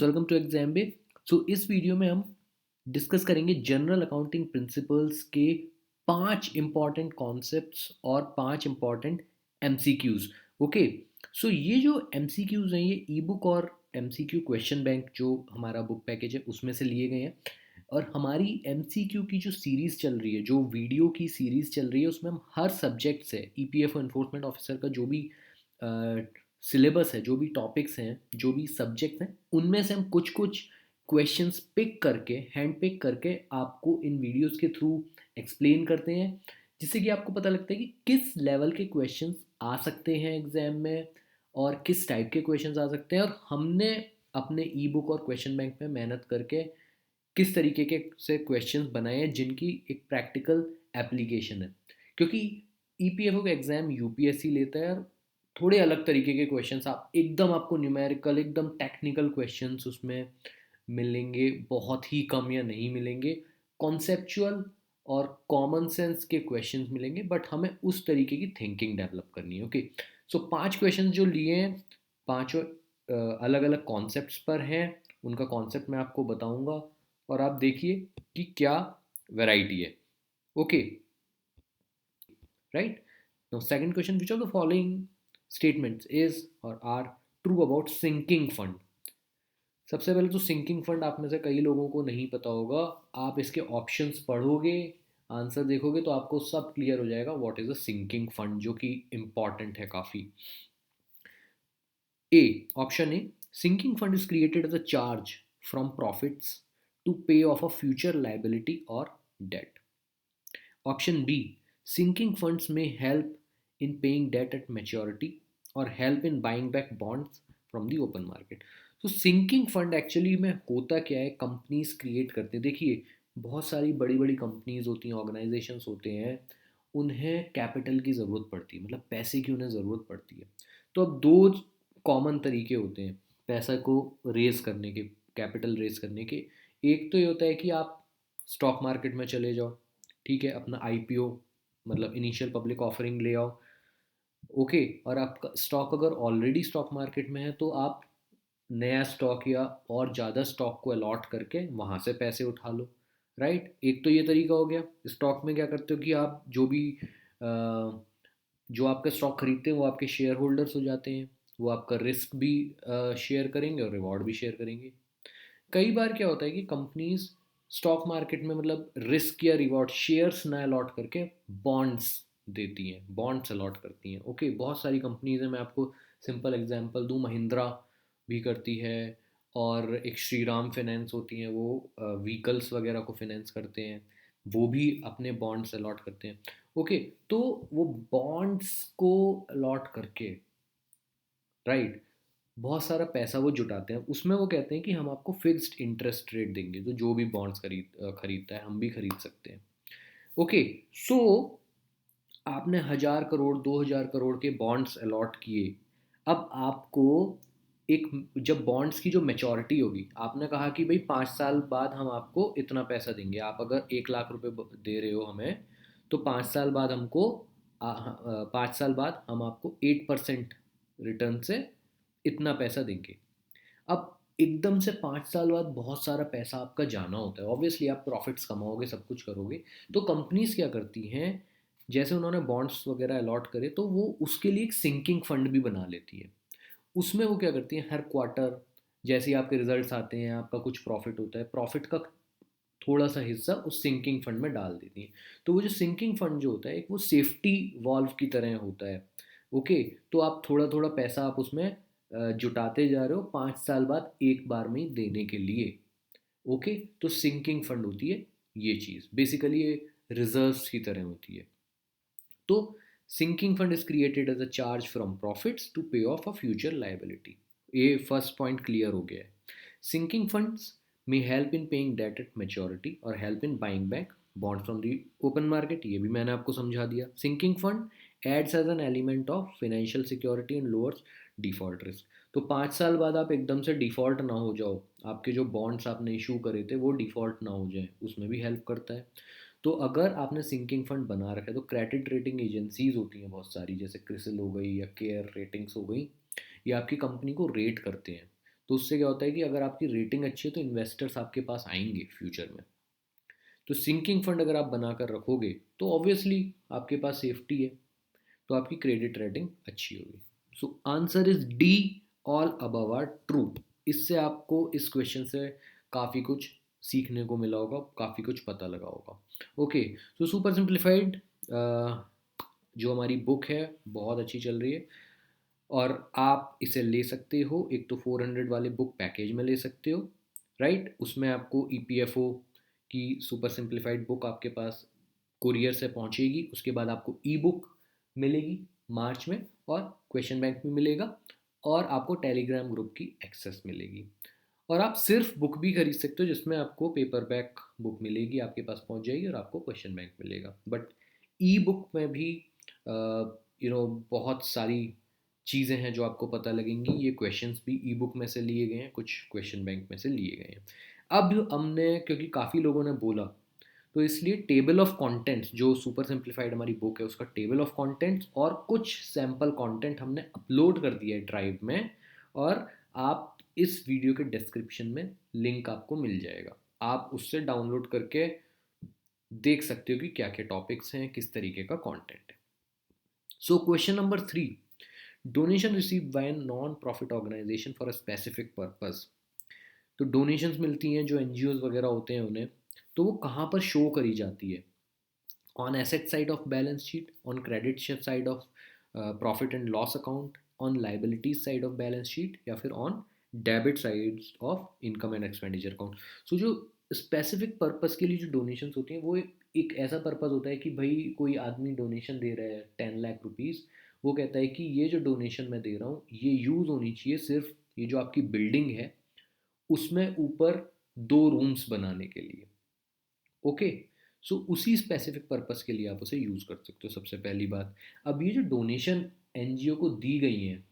Welcome to exam बे। इस video में हम डिस्कस करेंगे जनरल अकाउंटिंग प्रिंसिपल्स के 5 इंपॉर्टेंट कॉन्सेप्ट्स और 5 इंपॉर्टेंट एमसीक्यूज। ओके। ये जो एमसीक्यूज हैं ये ई बुक और एमसीक्यू क्वेश्चन बैंक जो हमारा बुक पैकेज है उसमें से लिए गए हैं। और हमारी एमसीक्यू की जो सीरीज़ चल रही है, जो वीडियो की सीरीज़ चल रही है, उसमें हम हर सब्जेक्ट से ईपीएफओ एनफोर्समेंट ऑफिसर का जो भी सिलेबस है, जो भी टॉपिक्स हैं, जो भी सब्जेक्ट्स हैं, उनमें से हम कुछ कुछ क्वेश्चंस पिक करके, हैंड पिक करके आपको इन वीडियोस के थ्रू एक्सप्लेन करते हैं, जिससे कि आपको पता लगता है कि किस लेवल के क्वेश्चंस आ सकते हैं एग्जाम में और किस टाइप के क्वेश्चंस आ सकते हैं। और हमने अपने ई बुक और क्वेश्चन बैंक में मेहनत करके किस तरीके के से क्वेश्चंस बनाए हैं जिनकी एक प्रैक्टिकल एप्लीकेशन है। क्योंकि ईपीएफओ का एग्ज़ाम यूपीएससी लेता है और थोड़े अलग तरीके के क्वेश्चंस आप एकदम आपको न्यूमेरिकल एकदम टेक्निकल क्वेश्चंस उसमें मिलेंगे, बहुत ही कम या नहीं मिलेंगे। कॉन्सेप्चुअल और कॉमन सेंस के क्वेश्चंस मिलेंगे, बट हमें उस तरीके की थिंकिंग डेवलप करनी है। ओके। 5 क्वेश्चंस जो लिए हैं, पांचों अलग अलग कॉन्सेप्ट्स पर हैं। उनका कॉन्सेप्ट मैं आपको बताऊंगा और आप देखिए कि क्या वैरायटी है। Okay, right. Now second question, which of the following statements is or are true about sinking fund. सबसे पहले तो सिंकिंग फंड आप में से कई लोगों को नहीं पता होगा। आप इसके ऑप्शंस पढ़ोगे, आंसर देखोगे तो आपको सब क्लियर हो जाएगा what is a sinking fund, जो कि इंपॉर्टेंट है काफ़ी। A, option A, sinking fund is created as a charge from profits to pay off a future liability or debt. Option B, sinking funds may help in paying debt at maturity or help in buying back bonds from the open market. तो sinking fund actually में होता क्या है, companies create करते हैं। देखिए, बहुत सारी बड़ी बड़ी कंपनीज होती हैं, ऑर्गेनाइजेशंस होते हैं, उन्हें कैपिटल की ज़रूरत पड़ती है, मतलब पैसे की उन्हें ज़रूरत पड़ती है। तो अब दो कॉमन तरीके होते हैं पैसा को रेज करने के, कैपिटल रेज करने के। एक तो ये होता है कि आप स्टॉक मार्केट में चले जाओ, ठीक है, अपना आईपीओ मतलब इनिशियल पब्लिक ऑफरिंग ले आओ। ओके। और आपका स्टॉक अगर ऑलरेडी स्टॉक मार्केट में है तो आप नया स्टॉक या और ज़्यादा स्टॉक को अलॉट करके वहाँ से पैसे उठा लो। राइट, एक तो ये तरीका हो गया। स्टॉक में क्या करते हो कि आप जो भी जो आपका स्टॉक खरीदते हैं वो आपके शेयर होल्डर्स हो जाते हैं, वो आपका रिस्क भी शेयर करेंगे और रिवॉर्ड भी शेयर करेंगे। कई बार क्या होता है कि कंपनीज स्टॉक मार्केट में मतलब रिस्क या रिवॉर्ड शेयर्स ना अलॉट करके बॉन्ड्स देती हैं, बॉन्ड्स अलॉट करती हैं। ओके, बहुत सारी कंपनीज हैं, मैं आपको सिंपल एग्जांपल दूं, महिंद्रा भी करती है, और एक श्रीराम फाइनेंस होती हैं, वो व्हीकल्स वगैरह को फाइनेंस करते हैं, वो भी अपने बॉन्ड्स अलॉट करते हैं। ओके। तो वो बॉन्ड्स को अलॉट करके, राइट, बहुत सारा पैसा वो जुटाते हैं, उसमें वो कहते हैं कि हम आपको फिक्स्ड इंटरेस्ट रेट देंगे, तो जो भी बॉन्ड्स खरीदता है हम भी खरीद सकते हैं। ओके। सो आपने 1,000 करोड़ 2,000 करोड़ के बॉन्ड्स अलॉट किए। अब आपको एक, जब बॉन्ड्स की जो मेचोरिटी होगी, आपने कहा कि भाई 5 साल बाद हम आपको इतना पैसा देंगे। आप अगर 1 लाख रुपए दे रहे हो हमें, तो 5 साल बाद हमको 5 साल बाद हम आपको 8% रिटर्न से इतना पैसा देंगे। अब एकदम से 5 साल बाद बहुत सारा पैसा आपका जाना होता है, ऑब्वियसली आप प्रॉफिट्स कमाओगे, सब कुछ करोगे। तो कंपनीज क्या करती हैं, जैसे उन्होंने बॉन्ड्स वगैरह अलॉट करे तो वो उसके लिए एक सिंकिंग फंड भी बना लेती है। उसमें वो क्या करती हैं, हर क्वार्टर जैसे ही आपके रिजल्ट्स आते हैं, आपका कुछ प्रॉफिट होता है, प्रॉफिट का थोड़ा सा हिस्सा उस सिंकिंग फंड में डाल देती हैं। तो वो जो सिंकिंग फंड जो होता है, एक वो सेफ्टी वॉल्व की तरह होता है। ओके। तो आप थोड़ा थोड़ा पैसा आप उसमें जुटाते जा रहे हो, 5 साल बाद एक बार में ही देने के लिए। ओके। तो सिंकिंग फंड होती है ये चीज़, बेसिकली ये रिजर्व्स की तरह होती है। तो sinking fund is created as a charge from profits to pay off a future liability. ये फर्स्ट पॉइंट क्लियर हो गया है। Sinking funds may help in paying debt at maturity और help in buying back bond from the open market, ये भी मैंने आपको समझा दिया। Sinking fund aids as an element of financial security and lowers default risk. तो 5 साल बाद आप एकदम से डिफॉल्ट ना हो जाओ, आपके जो बॉन्ड्स आपने इशू करे थे वो डिफॉल्ट ना हो जाए, उसमें भी हेल्प करता है। तो अगर आपने सिंकिंग फंड बना रखा है तो क्रेडिट रेटिंग एजेंसीज होती हैं बहुत सारी, जैसे क्रिसिल हो गई या केयर रेटिंग्स हो गई, ये आपकी कंपनी को रेट करते हैं। तो उससे क्या होता है कि अगर आपकी रेटिंग अच्छी है तो इन्वेस्टर्स आपके पास आएंगे फ्यूचर में। तो सिंकिंग फंड अगर आप बनाकर रखोगे तो ऑब्वियसली आपके पास सेफ्टी है, तो आपकी क्रेडिट रेटिंग अच्छी होगी। So answer is D, all above are true. इससे आपको इस क्वेश्चन से काफ़ी कुछ सीखने को मिला होगा, काफ़ी कुछ पता लगा होगा। ओके, सो सुपर सिंप्लीफाइड जो हमारी बुक है बहुत अच्छी चल रही है, और आप इसे ले सकते हो। एक तो 400 वाले बुक पैकेज में ले सकते हो, राइट। उसमें आपको ईपीएफओ की सुपर सिंप्लीफाइड बुक आपके पास कुरियर से पहुंचेगी। उसके बाद आपको ई बुक मिलेगी मार्च में, और क्वेश्चन बैंक में मिलेगा, और आपको टेलीग्राम ग्रुप की एक्सेस मिलेगी। और आप सिर्फ बुक भी खरीद सकते हो जिसमें आपको पेपर बैक बुक मिलेगी, आपके पास पहुंच जाएगी, और आपको क्वेश्चन बैंक मिलेगा। बट ई बुक में भी बहुत सारी चीज़ें हैं जो आपको पता लगेंगी। ये क्वेश्चंस भी ई बुक में से लिए गए हैं, कुछ क्वेश्चन बैंक में से लिए गए हैं। अब हमने, क्योंकि काफ़ी लोगों ने बोला, तो इसलिए टेबल ऑफ कंटेंट्स, जो सुपर सिंप्लीफाइड हमारी बुक है उसका टेबल ऑफ कंटेंट्स और कुछ सैम्पल कंटेंट हमने अपलोड कर दिया है ड्राइव में। और आप इस वीडियो के डिस्क्रिप्शन में लिंक आपको मिल जाएगा, आप उससे डाउनलोड करके देख सकते हो कि क्या क्या टॉपिक्स हैं, किस तरीके का कंटेंट है। So question number 3, donation receive by non profit organization for a specific purpose. तो डोनेशंस मिलती हैं जो एनजीओज वगैरह होते हैं उन्हें, तो वो कहाँ पर शो करी जाती है? On asset side of balance sheet, on credit side of profit and loss account, on liabilities side of balance sheet, या फिर on debit side of income and expenditure account. So जो स्पेसिफिक पर्पस के लिए जो donations होती हैं वो एक ऐसा पर्पस होता है कि भाई कोई आदमी डोनेशन दे रहा है 10 लाख रुपीज़, वो कहता है कि ये जो डोनेशन मैं दे रहा हूँ ये यूज़ होनी चाहिए सिर्फ ये जो आपकी बिल्डिंग है उसमें ऊपर 2 रूम्स बनाने के लिए। ओके, सो उसी स्पेसिफिक पर्पस के लिए आप उसे यूज़ कर सकते हो, सबसे पहली बात। अब ये जो डोनेशन एनजीओ को दी गई हैं,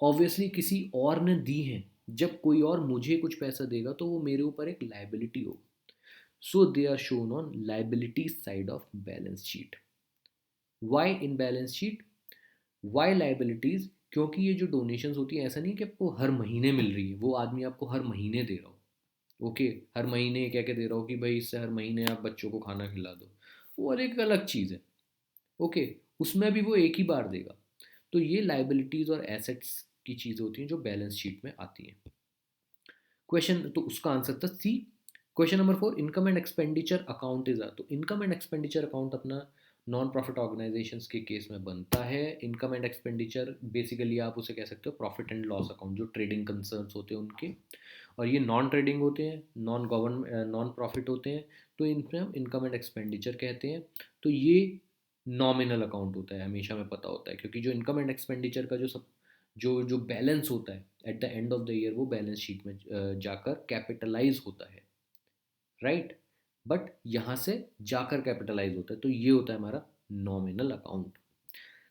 ऑब्वियसली किसी और ने दी हैं। जब कोई और मुझे कुछ पैसा देगा तो वो मेरे ऊपर एक लाइबिलिटी होगी। So they are shown on liability side of balance sheet. Why in balance sheet, why liabilities? क्योंकि ये जो डोनेशंस होती है ऐसा नहीं है कि आपको हर महीने मिल रही है, वो आदमी आपको हर महीने दे रहा हो। ओके, हर महीने कह के दे रहा हो कि भाई इससे हर महीने आप बच्चों को खाना खिला दो, वो और एक अलग चीज़ है। ओके, उसमें भी वो एक ही बार देगा। तो ये लाइबिलिटीज़ और एसेट्स की चीज़ होती हैं जो बैलेंस शीट में आती हैं। क्वेश्चन, तो उसका आंसर था C. Question number 4, income and expenditure account is, तो इनकम एंड एक्सपेंडिचर अकाउंट अपना नॉन प्रॉफिट ऑर्गेनाइजेशंस के केस में बनता है। इनकम एंड एक्सपेंडिचर बेसिकली आप उसे कह सकते हो प्रॉफिट एंड लॉस अकाउंट, जो ट्रेडिंग कंसर्न्स होते हैं उनके, और ये नॉन ट्रेडिंग होते हैं, नॉन प्रॉफिट होते हैं, तो इनमें हम इनकम एंड एक्सपेंडिचर कहते हैं। तो ये नॉमिनल अकाउंट होता है, हमेशा हमें पता होता है, क्योंकि जो इनकम एंड एक्सपेंडिचर का जो जो बैलेंस होता है at the end of the year वो बैलेंस शीट में जाकर कैपिटलाइज होता है, राइट। बट यहाँ से जाकर कैपिटलाइज होता है, तो ये होता है हमारा nominal account.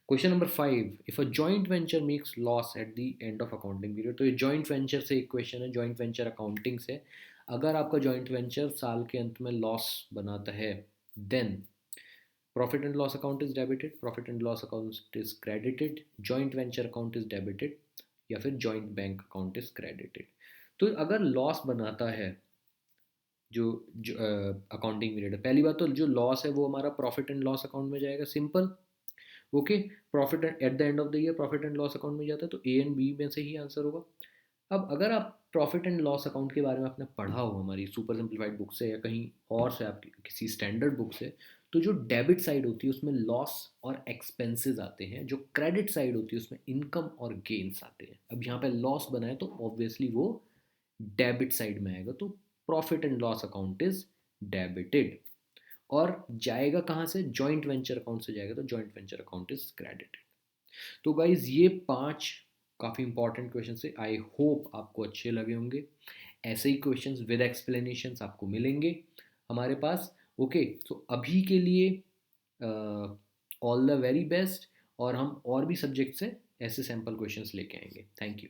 Question number 5, if a joint venture makes loss at the end of accounting period. तो ये जॉइंट वेंचर से एक क्वेश्चन है, जॉइंट वेंचर अकाउंटिंग से। अगर आपका जॉइंट वेंचर साल के अंत में लॉस बनाता है, then profit and loss account is debited, profit and loss account is credited, joint venture account is debited, या फिर joint bank account is credited. तो अगर लॉस बनाता है जो अकाउंटिंग पीरियड है, पहली बात तो जो लॉस है वो हमारा प्रॉफिट एंड लॉस अकाउंट में जाएगा, simple. Okay, profit at the end of the year profit and loss account में जाता है, तो ए एंड बी में से ही आंसर होगा। अब अगर आप प्रॉफिट एंड लॉस अकाउंट के बारे में आपने पढ़ा हो हमारी सुपर सिंप्लीफाइड बुक से या कहीं और से, आपकी किसी स्टैंडर्ड बुक से, तो जो डेबिट साइड होती है उसमें लॉस और एक्सपेंसेस आते हैं, जो क्रेडिट साइड होती है उसमें इनकम और गेन्स आते हैं। अब यहाँ पे लॉस बनाए तो ऑब्वियसली वो डेबिट साइड में आएगा, तो profit and loss account is debited. और जाएगा कहाँ से? जॉइंट वेंचर अकाउंट से जाएगा, तो joint venture account is credited. तो गाइज ये 5 काफ़ी इंपॉर्टेंट क्वेश्चन है, आई होप आपको अच्छे लगे होंगे। ऐसे ही क्वेश्चंस विद एक्सप्लेनेशंस आपको मिलेंगे हमारे पास। ओके, तो अभी के लिए ऑल द वेरी बेस्ट, और हम और भी सब्जेक्ट से ऐसे सैम्पल क्वेश्चंस लेके आएंगे। Thank you.